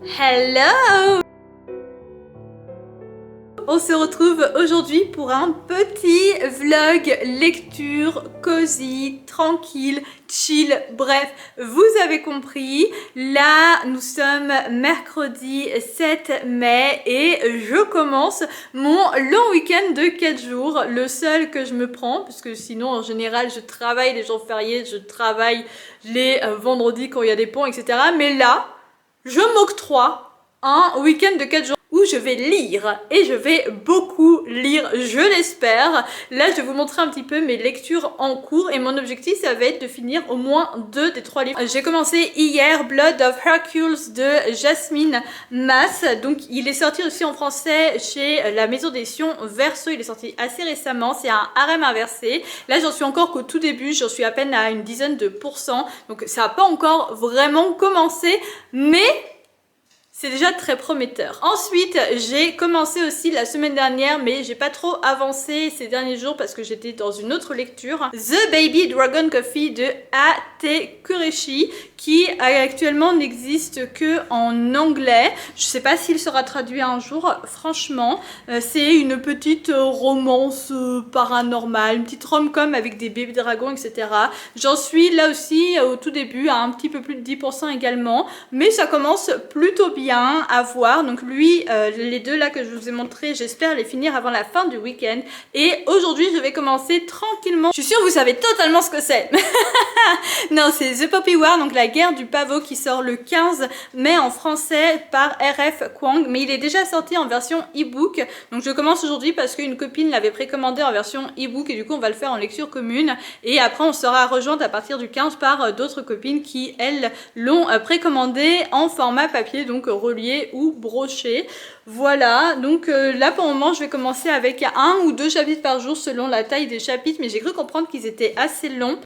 Hello! On se retrouve aujourd'hui pour un petit vlog lecture, cosy, tranquille, chill, bref, vous avez compris. Là, nous sommes mercredi 7 mai et je commence mon long week-end de 4 jours, le seul que je me prends, parce que sinon en général je travaille les jours fériés, je travaille les vendredis quand il y a des ponts, etc. Mais là, je m'octroie un week-end de 4 jours où je vais lire et je vais beaucoup lire, je l'espère. Là, je vais vous montrer un petit peu mes lectures en cours et mon objectif, ça va être de finir au moins 2 des 3 livres. J'ai commencé hier Blood of Hercules de Jasmine Mas. Donc, il est sorti aussi en français chez la maison d'édition Verso. Il est sorti assez récemment. C'est un harem inversé. Là, j'en suis encore qu'au tout début. J'en suis à peine à une dizaine de pourcents. Donc, ça n'a pas encore vraiment commencé. Mais c'est déjà très prometteur. Ensuite, j'ai commencé aussi la semaine dernière, mais j'ai pas trop avancé ces derniers jours parce que j'étais dans une autre lecture. The Baby Dragon Coffee de A.T. Qureshi, qui actuellement n'existe que en anglais. Je sais pas s'il sera traduit un jour, franchement. C'est une petite romance paranormale, une petite rom-com avec des bébés dragons, etc. J'en suis là aussi au tout début, à un petit peu plus de 10% également, mais ça commence plutôt bien à voir. Donc lui, les deux là que je vous ai montré, j'espère les finir avant la fin du week-end. Et aujourd'hui, je vais commencer tranquillement. Je suis sûre que vous savez totalement ce que c'est. Non, c'est The Poppy War, donc la guerre du pavot, qui sort le 15 mai en français par R.F. Kuang, mais il est déjà sorti en version e-book. Donc je commence aujourd'hui parce qu'une copine l'avait précommandé en version e-book et du coup on va le faire en lecture commune. Et après on sera rejointe à partir du 15 par d'autres copines qui, elles, l'ont précommandé en format papier, donc relié ou broché. Voilà, donc là pour le moment je vais commencer avec 1 ou 2 chapitres par jour selon la taille des chapitres, mais j'ai cru comprendre qu'ils étaient assez longs.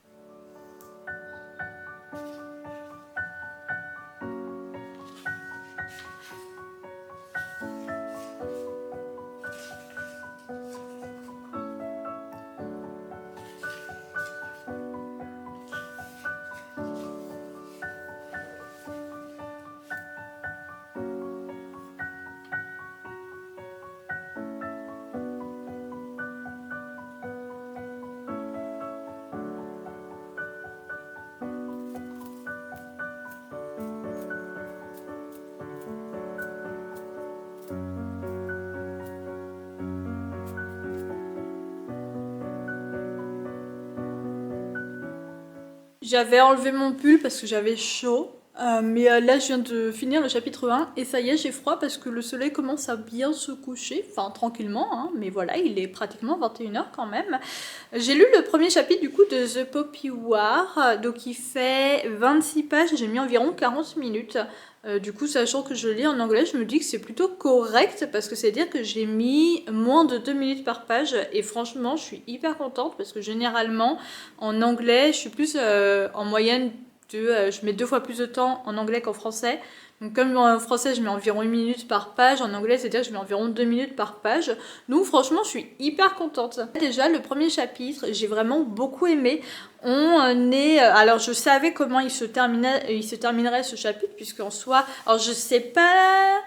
J'avais enlevé mon pull parce que j'avais chaud. Mais là je viens de finir le chapitre 1 et ça y est, j'ai froid parce que le soleil commence à bien se coucher, enfin tranquillement, hein, mais voilà, il est pratiquement 21h quand même. J'ai lu le premier chapitre du coup de The Poppy War, donc il fait 26 pages, j'ai mis environ 40 minutes. Du coup, sachant que je lis en anglais, je me dis que c'est plutôt correct parce que c'est à dire que j'ai mis moins de 2 minutes par page et franchement, je suis hyper contente parce que généralement, en anglais, je suis plus en moyenne je mets 2 fois plus de temps en anglais qu'en français. Donc comme en français je mets environ 1 minute par page, en anglais c'est-à-dire que je mets environ 2 minutes par page. Donc franchement je suis hyper contente. Déjà le premier chapitre, j'ai vraiment beaucoup aimé. On est... Alors je savais comment il se terminerait ce chapitre, puisqu'en soi... Alors je sais pas...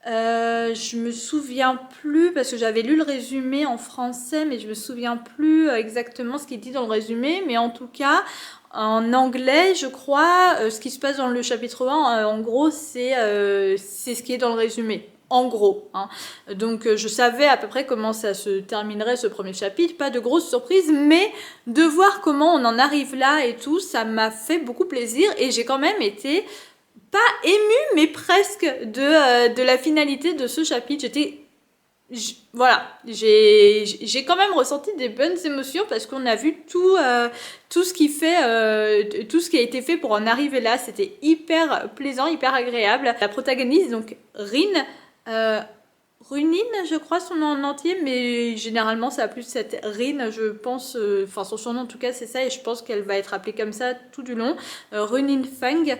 je me souviens plus parce que j'avais lu le résumé en français, mais je me souviens plus exactement ce qu'il dit dans le résumé. Mais en tout cas, en anglais, je crois, ce qui se passe dans le chapitre 1, en gros, c'est ce qui est dans le résumé. En gros, hein. Donc je savais à peu près comment ça se terminerait ce premier chapitre, pas de grosse surprise, mais de voir comment on en arrive là et tout, ça m'a fait beaucoup plaisir et j'ai quand même été pas émue, mais presque de la finalité de ce chapitre. Voilà, j'ai quand même ressenti des bonnes émotions parce qu'on a vu tout ce qui fait, tout ce qui a été fait pour en arriver là. C'était hyper plaisant, hyper agréable. La protagoniste, donc Runin, je crois son nom en entier, mais généralement ça a plus cette Rin, je pense, enfin son surnom en tout cas c'est ça, et je pense qu'elle va être appelée comme ça tout du long. Runin Fang.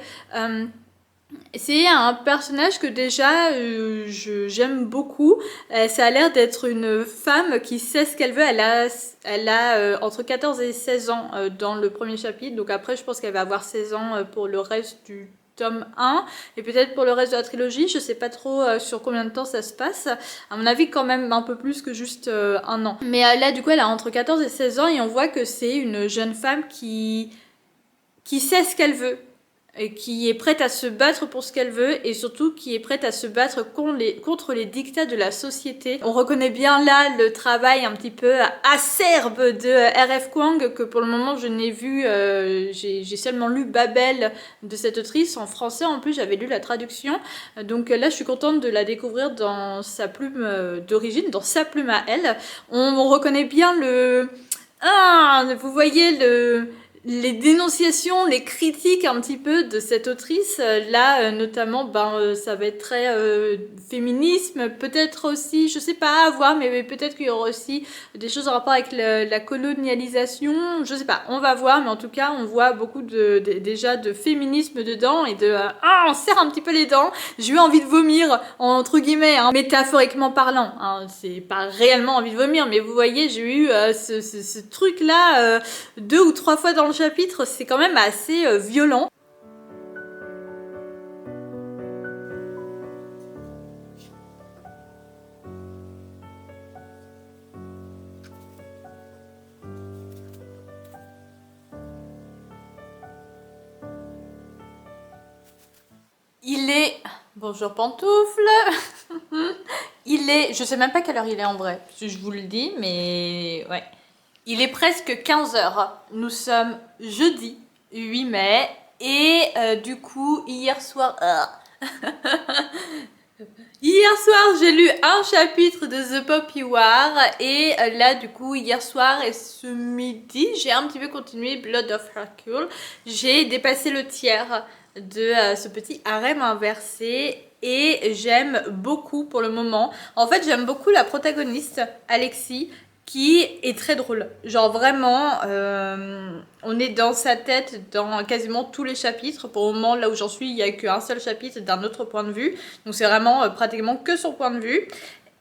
C'est un personnage que déjà j'aime beaucoup. Ça a l'air d'être une femme qui sait ce qu'elle veut. Elle a entre 14 et 16 ans dans le premier chapitre. Donc après je pense qu'elle va avoir 16 ans pour le reste tome 1 et peut-être pour le reste de la trilogie, je sais pas trop sur combien de temps ça se passe, à mon avis quand même un peu plus que juste un an. Mais là du coup elle a entre 14 et 16 ans et on voit que c'est une jeune femme qui sait ce qu'elle veut, et qui est prête à se battre pour ce qu'elle veut et surtout qui est prête à se battre contre les dictats de la société. On reconnaît bien là le travail un petit peu acerbe de R.F. Kuang que pour le moment je n'ai vu, j'ai seulement lu Babel de cette autrice en français, en plus j'avais lu la traduction, donc là je suis contente de la découvrir dans sa plume d'origine, dans sa plume à elle. On reconnaît bien vous voyez les dénonciations, les critiques un petit peu de cette autrice, là notamment ça va être très féminisme, peut-être aussi, je sais pas, à voir, mais peut-être qu'il y aura aussi des choses en rapport avec la colonialisation, je sais pas, on va voir, mais en tout cas on voit beaucoup déjà de féminisme dedans et on serre un petit peu les dents, j'ai eu envie de vomir, entre guillemets, hein, métaphoriquement parlant, hein, c'est pas réellement envie de vomir, mais vous voyez, j'ai eu ce truc là 2 ou 3 fois dans le chapitre, c'est quand même assez violent. Il est... Bonjour pantoufle. Il est... Je sais même pas quelle heure il est en vrai, je vous le dis, mais... ouais. Il est presque 15 h. Nous sommes jeudi 8 mai et du coup hier soir... Hier soir, j'ai lu un chapitre de The Poppy War et là du coup hier soir et ce midi, j'ai un petit peu continué Blood of Hercule. J'ai dépassé le tiers de ce petit harem inversé et j'aime beaucoup pour le moment. En fait, j'aime beaucoup la protagoniste, Alexis, qui est très drôle. Genre vraiment, on est dans sa tête dans quasiment tous les chapitres. Pour le moment, là où j'en suis, il n'y a qu'un seul chapitre d'un autre point de vue. Donc c'est vraiment pratiquement que son point de vue.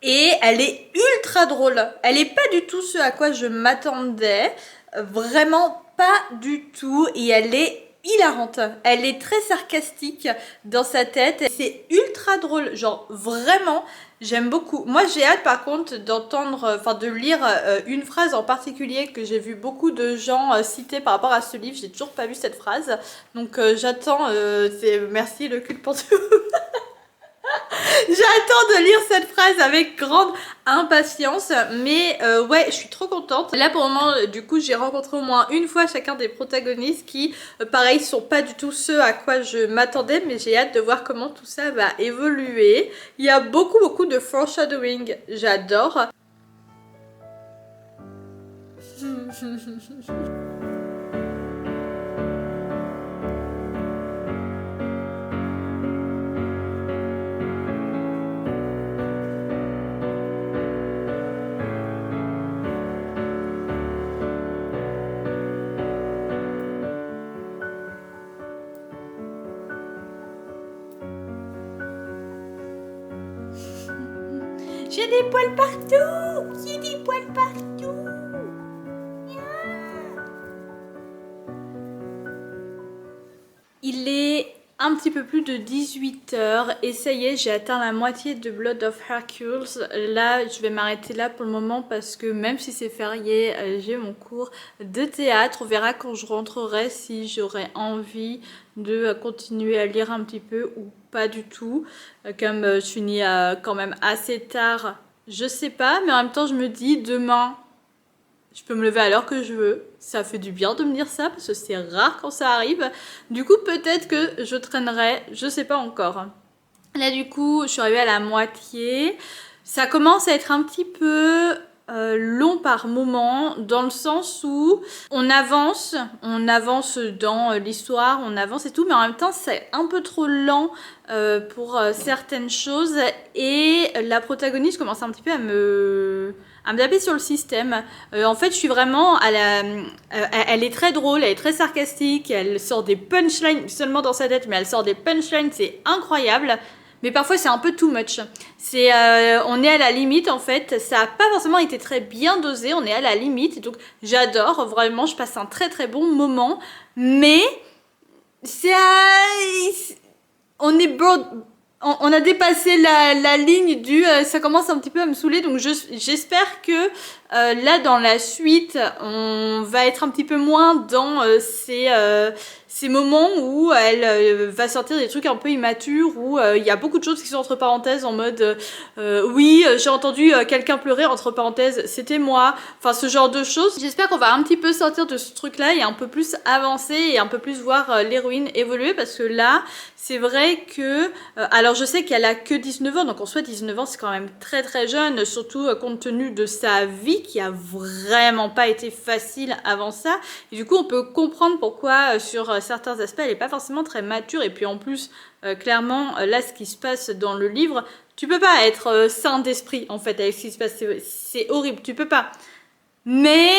Et elle est ultra drôle. Elle n'est pas du tout ce à quoi je m'attendais. Vraiment pas du tout. Et elle est hilarante. Elle est très sarcastique dans sa tête. C'est ultra drôle. Genre vraiment... J'aime beaucoup. Moi, j'ai hâte par contre d'entendre, de lire une phrase en particulier que j'ai vu beaucoup de gens citer par rapport à ce livre. J'ai toujours pas vu cette phrase. Donc j'attends, c'est merci le cul de pantoufle. J'attends de lire cette phrase avec grande impatience, mais ouais, je suis trop contente. Là pour le moment, du coup, j'ai rencontré au moins une fois chacun des protagonistes qui, pareil, sont pas du tout ceux à quoi je m'attendais, mais j'ai hâte de voir comment tout ça va évoluer. Il y a beaucoup de foreshadowing, j'adore. J'ai des poils partout! J'ai des poils partout! Il est un petit peu plus de 18 h et ça y est, j'ai atteint la moitié de Blood of Hercule. Là, je vais m'arrêter là pour le moment parce que même si c'est férié, j'ai mon cours de théâtre. On verra quand je rentrerai si j'aurai envie de continuer à lire un petit peu ou pas du tout. Comme je finis quand même assez tard, je sais pas, mais en même temps je me dis demain je peux me lever à l'heure que je veux. Ça fait du bien de me dire ça parce que c'est rare quand ça arrive. Du coup peut-être que je traînerai, je sais pas encore. Là du coup je suis arrivée à la moitié. Ça commence à être un petit peu long par moment, dans le sens où on avance dans l'histoire, on avance et tout, mais en même temps c'est un peu trop lent pour certaines choses et la protagoniste commence un petit peu à me taper sur le système. En fait je suis vraiment elle est très drôle, elle est très sarcastique, elle sort des punchlines seulement dans sa tête, mais elle sort des punchlines, c'est incroyable. Mais parfois c'est un peu too much. On est à la limite en fait. Ça n'a pas forcément été très bien dosé. On est à la limite. Donc j'adore. Vraiment, je passe un très très bon moment. Mais on est on a dépassé la ligne du ça commence un petit peu à me saouler, donc j'espère que là dans la suite on va être un petit peu moins dans ces moments où elle va sortir des trucs un peu immatures, où il y a beaucoup de choses qui sont entre parenthèses en mode oui j'ai entendu quelqu'un pleurer, entre parenthèses c'était moi, enfin ce genre de choses. J'espère qu'on va un petit peu sortir de ce truc là et un peu plus avancer et un peu plus voir l'héroïne évoluer, parce que là c'est vrai que alors je sais qu'elle a que 19 ans, donc en soi 19 ans c'est quand même très très jeune, surtout compte tenu de sa vie qui a vraiment pas été facile avant ça, et du coup on peut comprendre pourquoi sur certains aspects elle est pas forcément très mature, et puis en plus clairement là ce qui se passe dans le livre, tu peux pas être sain d'esprit en fait avec ce qui se passe, c'est horrible, tu peux pas. Mais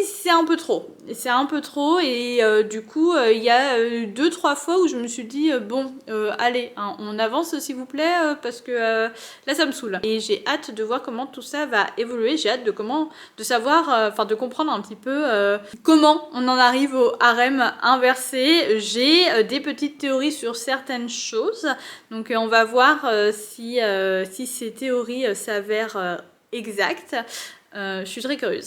c'est un peu trop. C'est un peu trop, et du coup, il y a 2-3 fois où je me suis dit bon, allez, hein, on avance s'il vous plaît, parce que là ça me saoule. Et j'ai hâte de voir comment tout ça va évoluer. J'ai hâte de savoir, enfin de comprendre un petit peu comment on en arrive au harem inversé. J'ai des petites théories sur certaines choses, donc on va voir si ces théories s'avèrent exactes. Je suis très curieuse.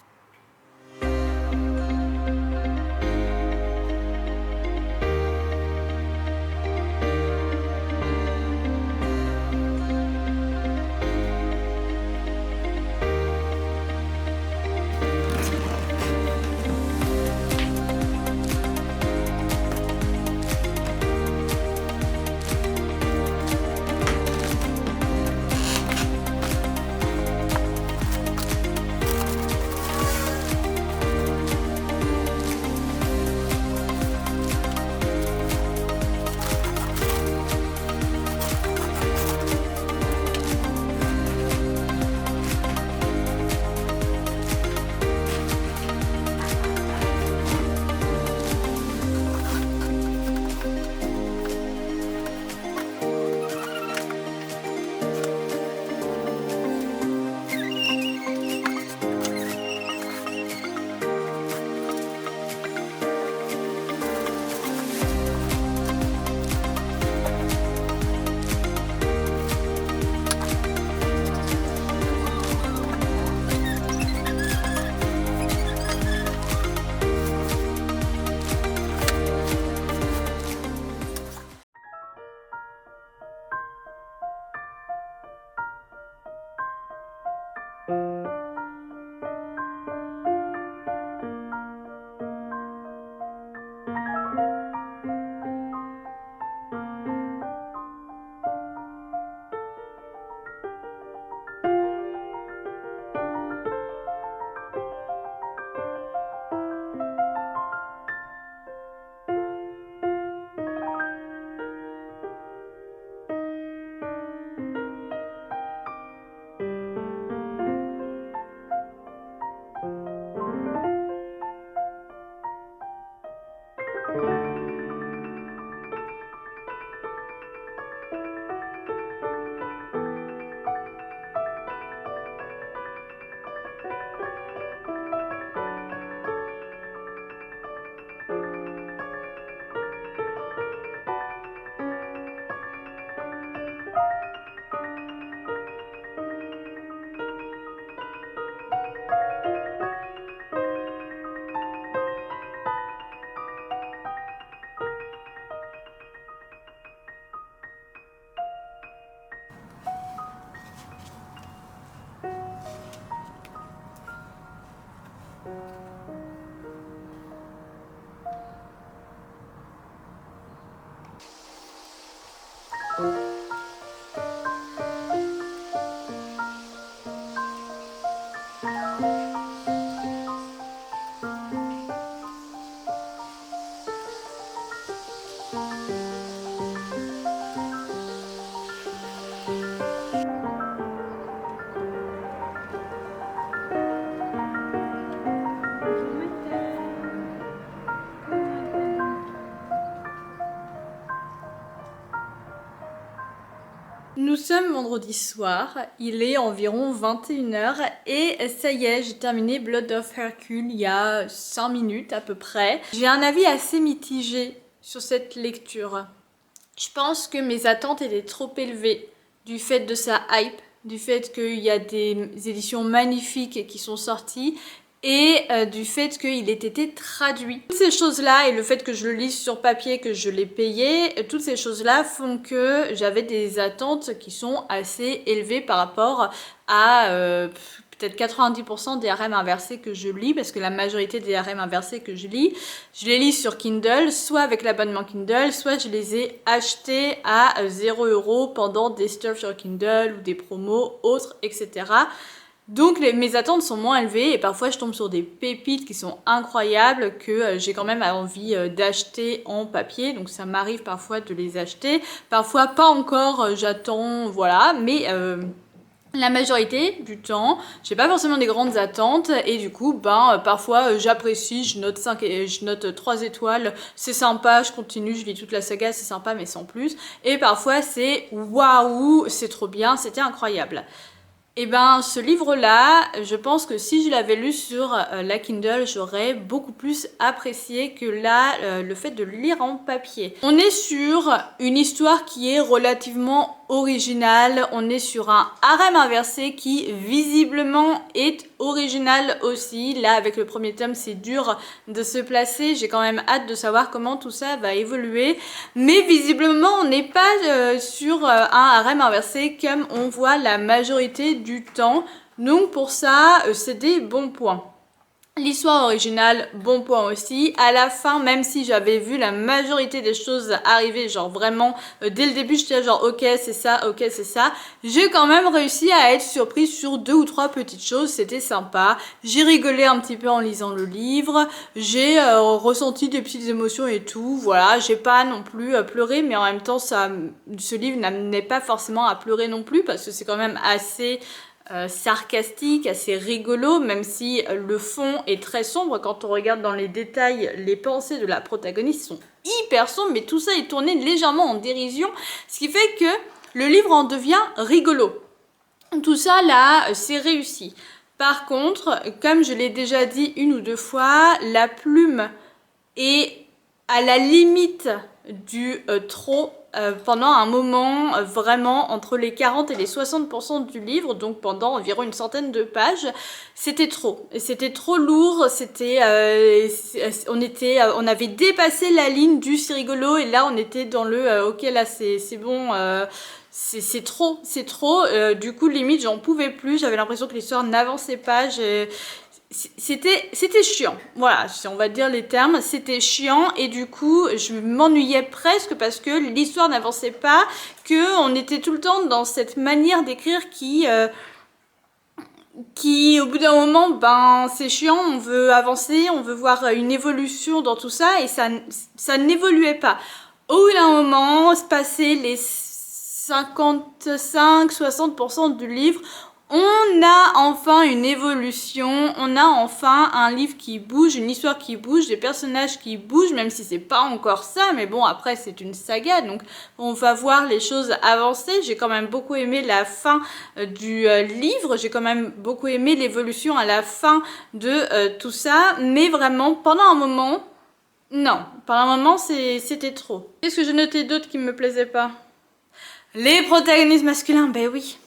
Nous sommes vendredi soir, il est environ 21 h et ça y est, j'ai terminé Blood of Hercule il y a 5 minutes à peu près. J'ai un avis assez mitigé sur cette lecture. Je pense que mes attentes étaient trop élevées du fait de sa hype, du fait qu'il y a des éditions magnifiques qui sont sorties et du fait qu'il ait été traduit. Toutes ces choses-là et le fait que je le lise sur papier, que je l'ai payé, toutes ces choses-là font que j'avais des attentes qui sont assez élevées par rapport à peut-être 90% des RM inversés que je lis, parce que la majorité des RM inversés que je les lis sur Kindle, soit avec l'abonnement Kindle, soit je les ai achetés à 0 € pendant des stuff sur Kindle ou des promos autres, etc. Donc mes attentes sont moins élevées et parfois je tombe sur des pépites qui sont incroyables que j'ai quand même envie d'acheter en papier. Donc ça m'arrive parfois de les acheter, parfois pas encore, j'attends, voilà, mais la majorité du temps, j'ai pas forcément des grandes attentes et du coup, parfois j'apprécie, je note 5 et je note 3 étoiles, c'est sympa, je continue, je lis toute la saga, c'est sympa mais sans plus. Et parfois c'est waouh, c'est trop bien, c'était incroyable. Et ben ce livre-là, je pense que si je l'avais lu sur la Kindle, j'aurais beaucoup plus apprécié que là, le fait de le lire en papier. On est sur une histoire qui est relativement originale, on est sur un harem inversé qui visiblement est original aussi. Là avec le premier tome c'est dur de se placer, j'ai quand même hâte de savoir comment tout ça va évoluer. Mais visiblement on n'est pas sur un harem inversé comme on voit la majorité du temps. Donc pour ça c'est des bons points. L'histoire originale, bon point aussi. À la fin, même si j'avais vu la majorité des choses arriver, genre vraiment, dès le début, j'étais genre ok c'est ça, ok c'est ça. J'ai quand même réussi à être surprise sur 2 ou 3 petites choses, c'était sympa. J'ai rigolé un petit peu en lisant le livre, j'ai ressenti des petites émotions et tout. Voilà, j'ai pas non plus pleuré, mais en même temps, ce livre n'amenait pas forcément à pleurer non plus, parce que c'est quand même assez sarcastique, assez rigolo, même si le fond est très sombre. Quand on regarde dans les détails, les pensées de la protagoniste sont hyper sombres, mais tout ça est tourné légèrement en dérision, ce qui fait que le livre en devient rigolo. Tout ça là, c'est réussi. Par contre, comme je l'ai déjà dit 1 ou 2 fois, la plume est à la limite du trop pendant un moment, vraiment entre les 40 et les 60% du livre, donc pendant environ une centaine de pages, c'était trop. C'était trop lourd, on avait dépassé la ligne du c'est rigolo et là on était dans le ok là c'est bon, c'est trop, du coup limite j'en pouvais plus, j'avais l'impression que l'histoire n'avançait pas, c'était chiant, voilà, si on va dire les termes, c'était chiant et du coup je m'ennuyais presque parce que l'histoire n'avançait pas, qu'on était tout le temps dans cette manière d'écrire qui au bout d'un moment, c'est chiant, on veut avancer, on veut voir une évolution dans tout ça et ça n'évoluait pas. Au bout d'un moment, se passer les 55-60% du livre, on a enfin une évolution, on a enfin un livre qui bouge, une histoire qui bouge, des personnages qui bougent, même si c'est pas encore ça, mais bon après c'est une saga, donc on va voir les choses avancer. J'ai quand même beaucoup aimé la fin du livre, j'ai quand même beaucoup aimé l'évolution à la fin de tout ça, mais vraiment pendant un moment, non, pendant un moment c'était trop. Qu'est-ce que j'ai noté d'autre qui me plaisait pas? Les protagonistes masculins, ben oui.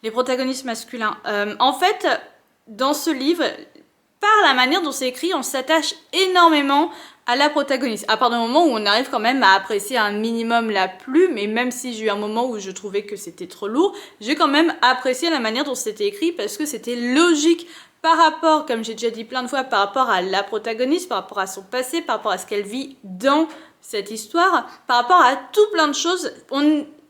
Les protagonistes masculins. En fait, dans ce livre, par la manière dont c'est écrit, on s'attache énormément à la protagoniste. À part du moment où on arrive quand même à apprécier un minimum la plume, et même si j'ai eu un moment où je trouvais que c'était trop lourd, j'ai quand même apprécié la manière dont c'était écrit parce que c'était logique par rapport, comme j'ai déjà dit plein de fois, par rapport à la protagoniste, par rapport à son passé, par rapport à ce qu'elle vit dans cette histoire, par rapport à tout plein de choses.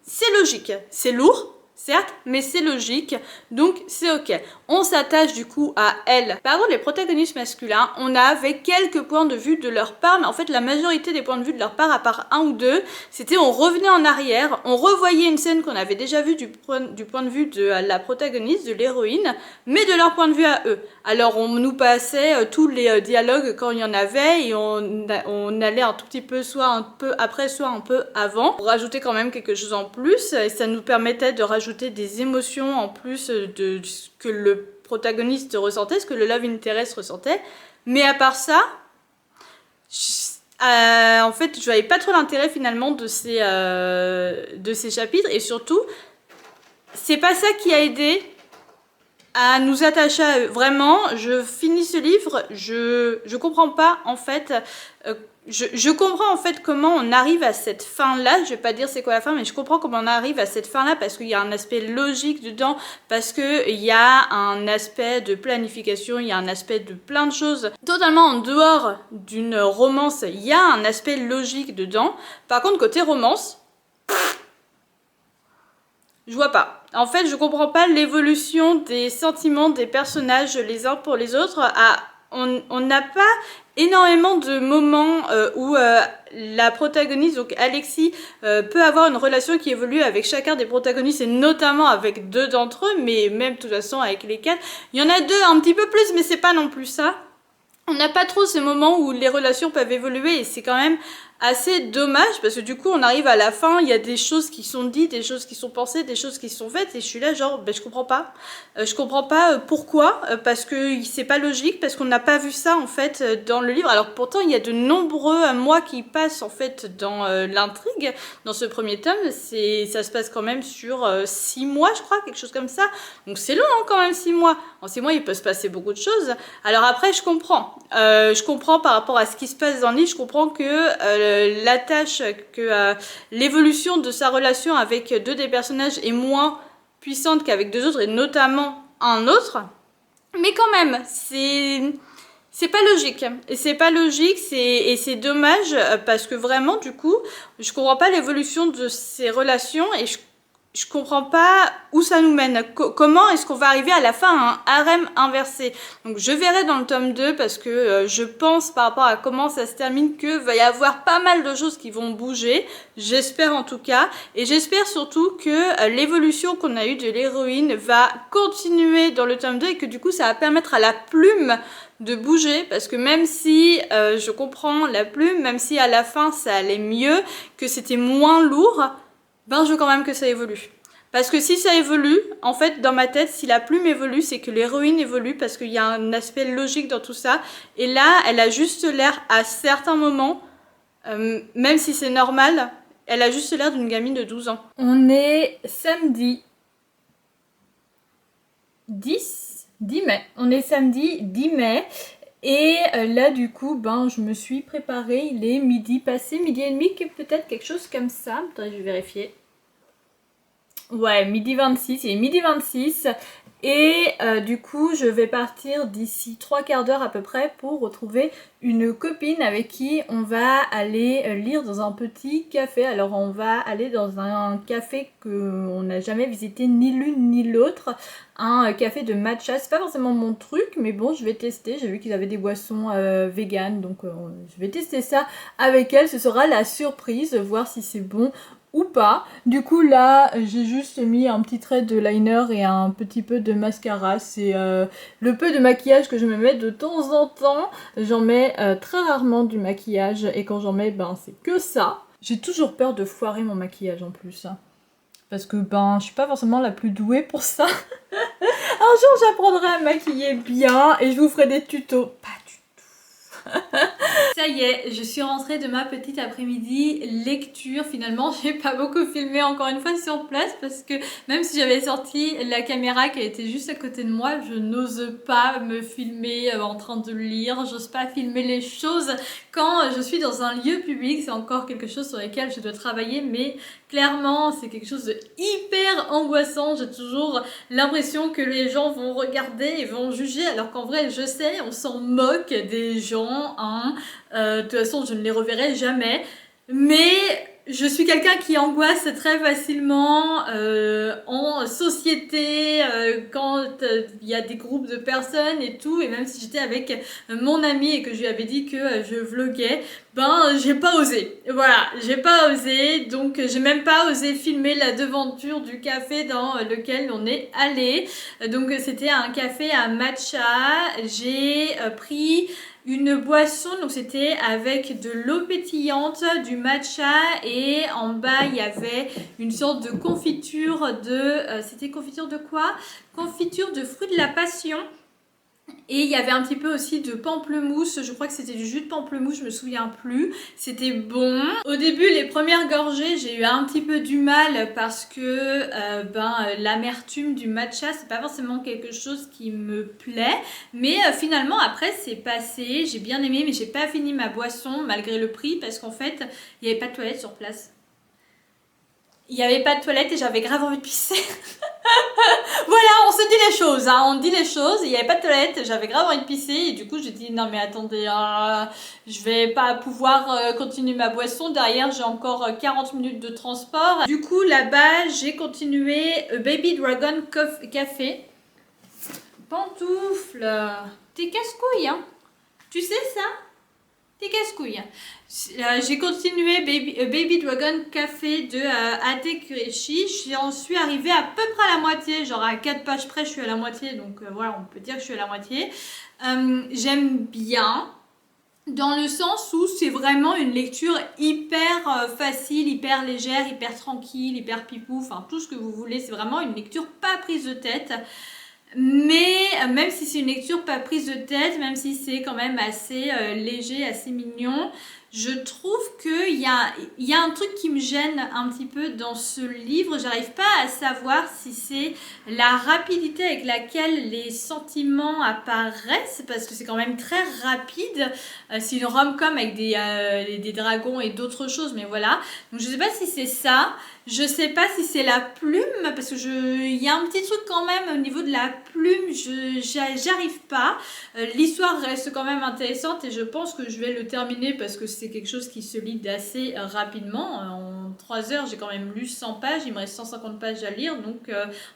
C'est logique, c'est lourd, certes, mais c'est logique, donc c'est ok. On s'attache du coup à elle. Par contre, les protagonistes masculins, on avait quelques points de vue de leur part, mais en fait la majorité des points de vue de leur part, à part 1 ou 2, c'était on revenait en arrière, on revoyait une scène qu'on avait déjà vue du point de vue de la protagoniste, de l'héroïne, mais de leur point de vue à eux. Alors on nous passait tous les dialogues quand il y en avait, et on allait un tout petit peu, soit un peu après, soit un peu avant, pour rajouter quand même quelque chose en plus, et ça nous permettait de rajouter des émotions en plus de ce que le protagoniste ressentait, ce que le love interest ressentait. Mais à part ça, En fait, je voyais pas trop l'intérêt finalement de ces chapitres, et surtout, c'est pas ça qui a aidé à nous attacher à eux. Vraiment, je finis ce livre, je comprends pas en fait. Je comprends en fait comment on arrive à cette fin-là. Je vais pas dire c'est quoi la fin, mais je comprends comment on arrive à cette fin-là parce qu'il y a un aspect logique dedans, parce qu'il y a un aspect de planification, il y a un aspect de plein de choses. Totalement en dehors d'une romance, il y a un aspect logique dedans. Par contre, côté romance, je vois pas. En fait, je comprends pas l'évolution des sentiments des personnages les uns pour les autres. On n'a pas énormément de moments où la protagoniste, donc Alexis, peut avoir une relation qui évolue avec chacun des protagonistes et notamment avec 2 d'entre eux, mais même de toute façon avec les 4. Il y en a 2 un petit peu plus, mais c'est pas non plus ça. On n'a pas trop ces moments où les relations peuvent évoluer et c'est quand même assez dommage parce que du coup on arrive à la fin, il y a des choses qui sont dites, des choses qui sont pensées, des choses qui sont faites et je suis là genre je comprends pas. Je comprends pas pourquoi, parce que c'est pas logique, parce qu'on n'a pas vu ça en fait dans le livre. Alors pourtant il y a de nombreux mois qui passent en fait dans l'intrigue, dans ce premier tome, ça se passe quand même sur 6 mois je crois, quelque chose comme ça. Donc c'est long hein, quand même 6 mois. En 6 mois il peut se passer beaucoup de choses. Alors après je comprends par rapport à ce qui se passe dans le livre, je comprends que l'attache, que l'évolution de sa relation avec 2 des personnages est moins puissante qu'avec 2 autres, et notamment un autre. Mais quand même, c'est pas logique. Et c'est pas logique, et c'est dommage, parce que vraiment, du coup, je comprends pas l'évolution de ces relations, et je comprends pas où ça nous mène. Comment est-ce qu'on va arriver à la fin à un harem inversé? Donc je verrai dans le tome 2 parce que je pense par rapport à comment ça se termine que va y avoir pas mal de choses qui vont bouger. J'espère en tout cas. Et j'espère surtout que l'évolution qu'on a eue de l'héroïne va continuer dans le tome 2 et que du coup ça va permettre à la plume de bouger, parce que même si je comprends la plume, même si à la fin ça allait mieux, que c'était moins lourd, ben je veux quand même que ça évolue. Parce que si ça évolue, en fait, dans ma tête, si la plume évolue, c'est que l'héroïne évolue, parce qu'il y a un aspect logique dans tout ça. Et là, elle a juste l'air, à certains moments, même si c'est normal, elle a juste l'air d'une gamine de 12 ans. On est samedi 10 mai. On est samedi 10 mai. Et là du coup ben je me suis préparée, il est midi passé, midi et demi, peut-être quelque chose comme ça. Attendez, je vais vérifier. Ouais, midi 26, il est midi 26. Et du coup je vais partir d'ici 3/4 d'heure à peu près pour retrouver une copine avec qui on va aller lire dans un petit café. Alors on va aller dans un café qu'on n'a jamais visité ni l'une ni l'autre, un café de matcha. C'est pas forcément mon truc, mais bon je vais tester. J'ai vu qu'ils avaient des boissons vegan, donc je vais tester ça avec elle. Ce sera la surprise, voir si c'est bon ou pas. Du coup là j'ai juste mis un petit trait de liner et un petit peu de mascara. C'est le peu de maquillage que je me mets de temps en temps. J'en mets très rarement du maquillage et quand j'en mets ben c'est que ça. J'ai toujours peur de foirer mon maquillage en plus hein. Parce que ben je suis pas forcément la plus douée pour ça. Un jour j'apprendrai à maquiller bien et je vous ferai des tutos. Pas du tout. Ça y est, je suis rentrée de ma petite après-midi lecture. Finalement, j'ai pas beaucoup filmé encore une fois sur place parce que même si j'avais sorti la caméra qui était juste à côté de moi, je n'ose pas me filmer en train de lire. J'ose pas filmer les choses quand je suis dans un lieu public. C'est encore quelque chose sur lequel je dois travailler, mais clairement, c'est quelque chose de hyper angoissant. J'ai toujours l'impression que les gens vont regarder et vont juger, alors qu'en vrai, je sais, on s'en moque des gens, hein. De toute façon, je ne les reverrai jamais. Mais je suis quelqu'un qui angoisse très facilement en société, quand il y a des groupes de personnes et tout. Et même si j'étais avec mon ami et que je lui avais dit que je vloguais, ben j'ai pas osé. Voilà, j'ai pas osé. Donc j'ai même pas osé filmer la devanture du café dans lequel on est allé. Donc c'était un café à matcha. J'ai pris une boisson, donc c'était avec de l'eau pétillante, du matcha et en bas il y avait une sorte de confiture de... c'était confiture de quoi? Confiture de fruits de la passion. Et il y avait un petit peu aussi de pamplemousse, je crois que c'était du jus de pamplemousse, je me souviens plus. C'était bon. Au début, les premières gorgées, j'ai eu un petit peu du mal parce que l'amertume du matcha, c'est pas forcément quelque chose qui me plaît. Mais finalement, après, c'est passé. J'ai bien aimé, mais j'ai pas fini ma boisson malgré le prix parce qu'en fait, il n'y avait pas de toilette sur place. Il n'y avait pas de toilette et j'avais grave envie de pisser. Voilà, on se dit les choses, hein, on dit les choses. Il n'y avait pas de toilette, j'avais grave envie de pisser et du coup j'ai dit non mais attendez, je vais pas pouvoir continuer ma boisson. Derrière j'ai encore 40 minutes de transport. Du coup là-bas j'ai continué Baby Dragon Café. Pantoufle, t'es casse-couille, hein. Tu sais ça? T'es casse-couille. J'ai continué Baby Dragon Café de Ate Kureshi. J'en suis arrivée à peu près à la moitié, genre à 4 pages près, je suis à la moitié, donc voilà, on peut dire que je suis à la moitié. J'aime bien, dans le sens où c'est vraiment une lecture hyper facile, hyper légère, hyper tranquille, hyper pipou, enfin tout ce que vous voulez. C'est vraiment une lecture pas prise de tête. Mais même si c'est une lecture pas prise de tête, même si c'est quand même assez léger, assez mignon, je trouve qu'il y a un truc qui me gêne un petit peu dans ce livre. J'arrive pas à savoir si c'est la rapidité avec laquelle les sentiments apparaissent, parce que c'est quand même très rapide. C'est une rom-com avec des dragons et d'autres choses, mais voilà. Donc je sais pas si c'est ça. Je sais pas si c'est la plume, parce que il y a un petit truc quand même au niveau de la plume, j'arrive pas. L'histoire reste quand même intéressante et je pense que je vais le terminer parce que c'est quelque chose qui se lit assez rapidement. En 3 heures, j'ai quand même lu 100 pages, il me reste 150 pages à lire, donc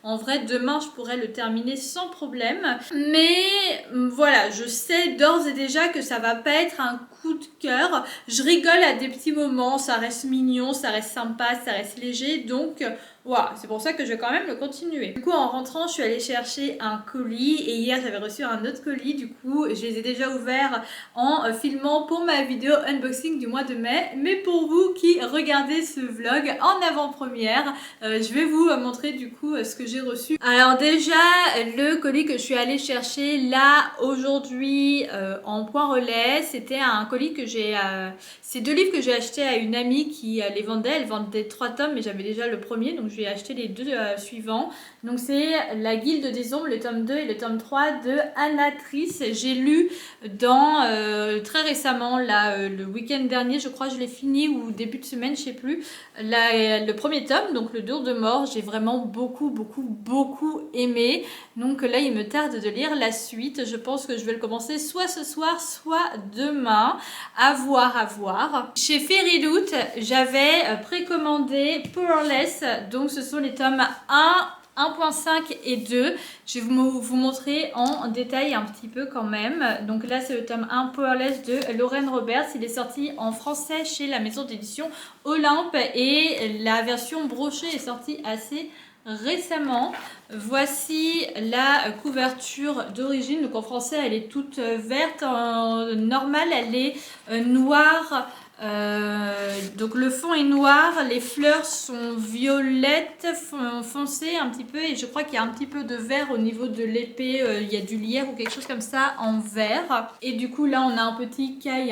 en vrai, demain, je pourrais le terminer sans problème. Mais voilà, je sais d'ores et déjà que ça va pas être un coup de cœur. Je rigole à des petits moments, ça reste mignon, ça reste sympa, ça reste léger, donc voilà, c'est pour ça que je vais quand même le continuer. Du coup, en rentrant, je suis allée chercher un colis et hier, j'avais reçu un autre colis. Du coup, je les ai déjà ouverts en filmant pour ma vidéo unboxing du mois de mai. Mais pour vous qui regardez ce vlog en avant-première, je vais vous montrer du coup ce que j'ai reçu. Alors déjà, le colis que je suis allée chercher là aujourd'hui en point relais, c'était un colis que j'ai... c'est 2 livres que j'ai achetés à une amie qui les vendait. Elle vendait 3 tomes, mais j'avais déjà le premier, donc je lui ai acheté les 2 suivants. Donc c'est La Guilde des Ombres, le tome 2 et le tome 3 de Anatrice. J'ai lu très récemment, là, le week-end dernier, je crois que je l'ai fini, ou début de semaine, je sais plus, le premier tome, donc Le Dur de Mort. J'ai vraiment beaucoup aimé. Donc là, il me tarde de lire la suite. Je pense que je vais le commencer soit ce soir, soit demain. À voir. Chez Fairyloot, j'avais précommandé Powerless. Donc ce sont les tomes 1.5 et 2. Je vais vous montrer en détail un petit peu quand même. Donc là, c'est le tome 1 Powerless de Lauren Roberts. Il est sorti en français chez la maison d'édition Olympe et la version brochée est sortie assez récemment. Voici la couverture d'origine. Donc en français, elle est toute verte. En normal, elle est noire. Donc le fond est noir, les fleurs sont violettes foncées un petit peu et je crois qu'il y a un petit peu de vert au niveau de l'épée, il y a du lierre ou quelque chose comme ça en vert. Et du coup là on a un petit Kai,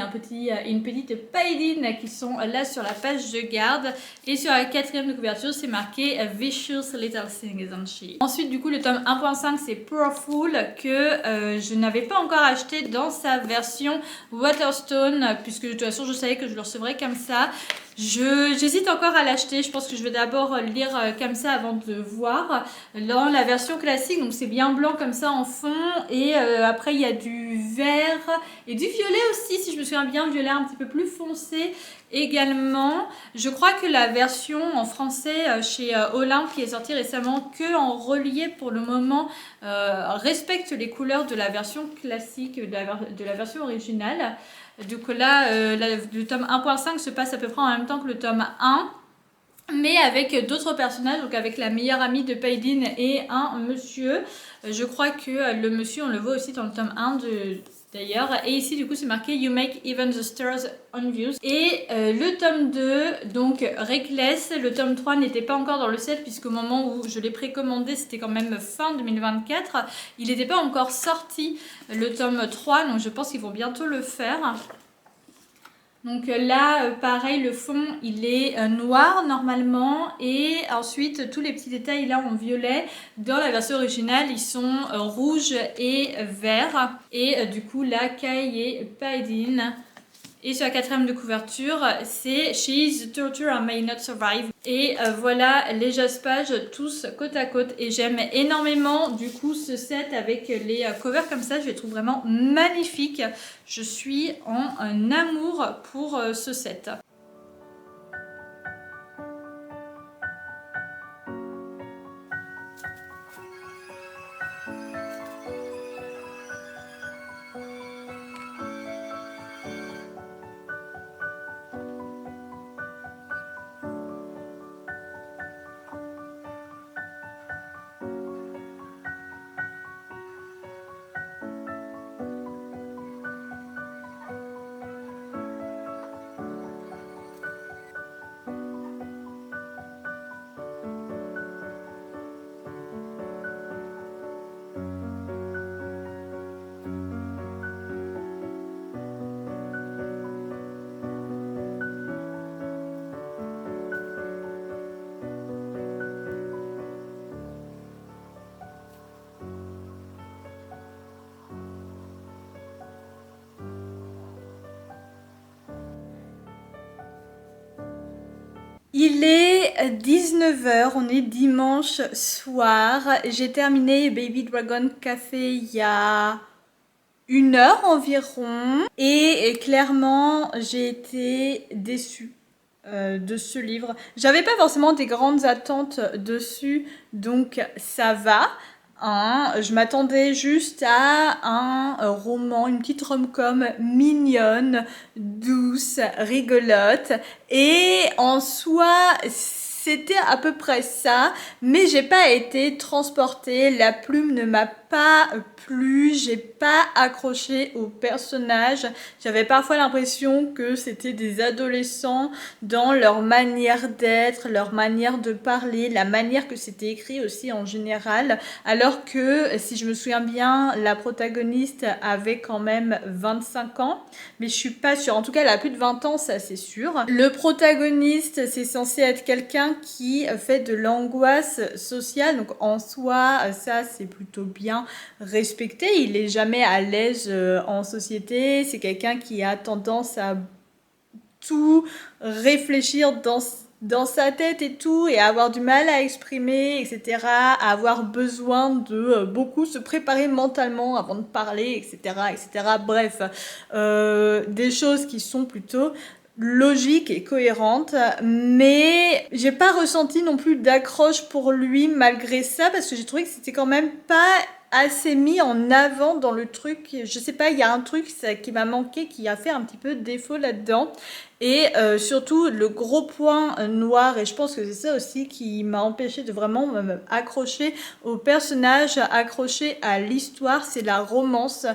une petite Paidine qui sont là sur la page de garde et sur la 4e de couverture c'est marqué Vicious Little Thing, isn't she? Ensuite du coup le tome 1.5 c'est Powerful que je n'avais pas encore acheté dans sa version Waterstone puisque de toute façon je savais que je le recevrai comme ça. J'hésite encore à l'acheter. Je pense que je vais d'abord le lire comme ça avant de voir. Dans la version classique, donc c'est bien blanc comme ça en fond. Et après, il y a du vert et du violet aussi, si je me souviens bien, violet un petit peu plus foncé également. Je crois que la version en français chez Olympe qui est sortie récemment que en relié pour le moment respecte les couleurs de la version classique, de la version originale. Du coup là, le tome 1.5 se passe à peu près en même temps que le tome 1. Mais avec d'autres personnages, donc avec la meilleure amie de Paidine et un monsieur. Je crois que le monsieur, on le voit aussi dans le tome 1 de d'ailleurs. Et ici, du coup, c'est marqué You make even the stars envious. Et le tome 2, donc Reckless, le tome 3 n'était pas encore dans le set, puisqu'au moment où je l'ai précommandé, c'était quand même fin 2024. Il n'était pas encore sorti, le tome 3, donc je pense qu'ils vont bientôt le faire. Donc là, pareil, le fond, il est noir normalement. Et ensuite, tous les petits détails là en violet. Dans la version originale, ils sont rouges et verts. Et du coup, là, Kai et Paedin. Et sur la 4e de couverture, c'est She is the torture I may not survive. Et voilà les jaspages tous côte à côte. Et j'aime énormément du coup ce set avec les covers comme ça. Je les trouve vraiment magnifiques. Je suis en amour pour ce set. Il est 19h, on est dimanche soir. J'ai terminé Baby Dragon Café il y a 1 heure environ. Et clairement, j'ai été déçue de ce livre. J'avais pas forcément des grandes attentes dessus, donc ça va. Hein, je m'attendais juste à un roman, une petite rom-com mignonne, douce, rigolote. Et en soi, c'était à peu près ça, mais j'ai pas été transportée, la plume ne m'a pas plu, j'ai pas accroché au personnage. J'avais parfois l'impression que c'était des adolescents dans leur manière d'être, leur manière de parler, la manière que c'était écrit aussi en général, alors que si je me souviens bien, la protagoniste avait quand même 25 ans, mais je suis pas sûre. En tout cas, elle a plus de 20 ans, ça c'est sûr. Le protagoniste, c'est censé être quelqu'un qui fait de l'angoisse sociale, donc en soi, ça c'est plutôt bien respecté. Il est jamais à l'aise en société. C'est quelqu'un qui a tendance à tout réfléchir dans sa tête et tout, et à avoir du mal à exprimer, etc. À avoir besoin de beaucoup se préparer mentalement avant de parler, etc. etc. Bref, des choses qui sont plutôt logique et cohérente, mais j'ai pas ressenti non plus d'accroche pour lui malgré ça, parce que j'ai trouvé que c'était quand même pas assez mis en avant dans le truc. Je sais pas, il y a un truc qui m'a manqué, qui a fait un petit peu défaut là-dedans. Et surtout, le gros point noir, et je pense que c'est ça aussi qui m'a empêché de vraiment me accrocher au personnage, accrocher à l'histoire, c'est la romance.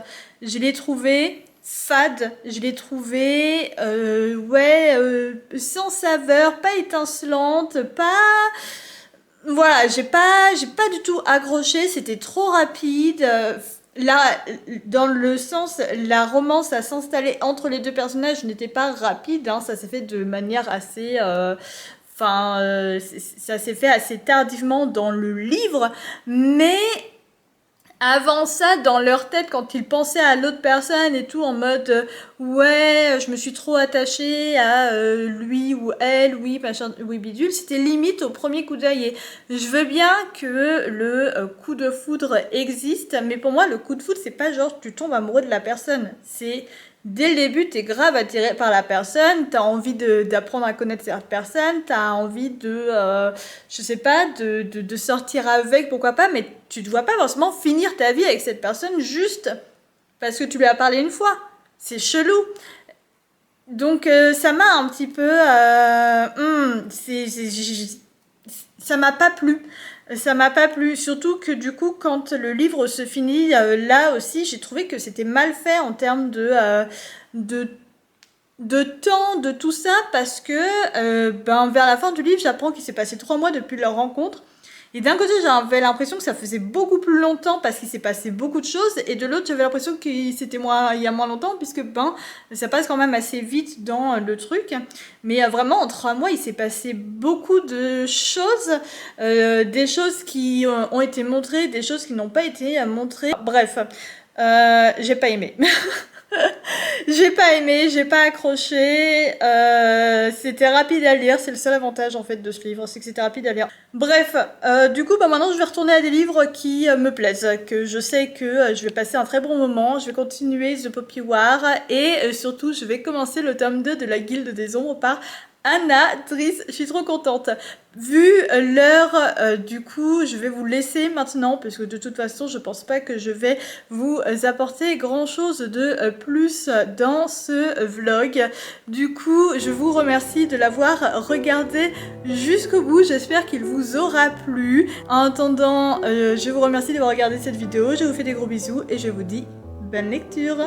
Je l'ai trouvé fade, je l'ai trouvé sans saveur, pas étincelante, pas... Voilà, j'ai pas du tout accroché, c'était trop rapide. Là, dans le sens, la romance à s'installer entre les deux personnages n'était pas rapide, hein, ça s'est fait de manière assez... ça s'est fait assez tardivement dans le livre, mais... Avant ça, dans leur tête, quand ils pensaient à l'autre personne et tout, en mode ouais, je me suis trop attachée à lui ou elle, oui, machin, oui, bidule, c'était limite au premier coup d'œil. Et je veux bien que le coup de foudre existe, mais pour moi, le coup de foudre, c'est pas genre tu tombes amoureux de la personne. C'est dès le début, t'es grave attiré par la personne, t'as envie d'apprendre à connaître cette personne, t'as envie je sais pas, de sortir avec, pourquoi pas, mais tu ne dois pas forcément finir ta vie avec cette personne juste parce que tu lui as parlé une fois. C'est chelou. Donc ça m'a un petit peu... ça m'a pas plu. Ça m'a pas plu, surtout que du coup quand le livre se finit, là aussi j'ai trouvé que c'était mal fait en termes de, de temps, de tout ça, parce que vers la fin du livre j'apprends qu'il s'est passé 3 mois depuis leur rencontre. Et d'un côté, j'avais l'impression que ça faisait beaucoup plus longtemps parce qu'il s'est passé beaucoup de choses, et de l'autre, j'avais l'impression que c'était il y a moins longtemps, puisque ça passe quand même assez vite dans le truc. Mais vraiment, en 3 mois, il s'est passé beaucoup de choses, des choses qui ont été montrées, des choses qui n'ont pas été montrées. Bref, j'ai pas aimé. J'ai pas aimé, j'ai pas accroché, c'était rapide à lire, c'est le seul avantage en fait de ce livre, c'est que c'était rapide à lire. Bref, du coup maintenant je vais retourner à des livres qui me plaisent, que je sais que je vais passer un très bon moment, je vais continuer The Poppy War et surtout je vais commencer le tome 2 de la Guilde des Ombres par Anna Driss, je suis trop contente. Vu l'heure, du coup, je vais vous laisser maintenant, parce que de toute façon, je pense pas que je vais vous apporter grand chose de plus dans ce vlog. Du coup, je vous remercie de l'avoir regardé jusqu'au bout. J'espère qu'il vous aura plu. En attendant, je vous remercie d'avoir regardé cette vidéo. Je vous fais des gros bisous et je vous dis bonne lecture.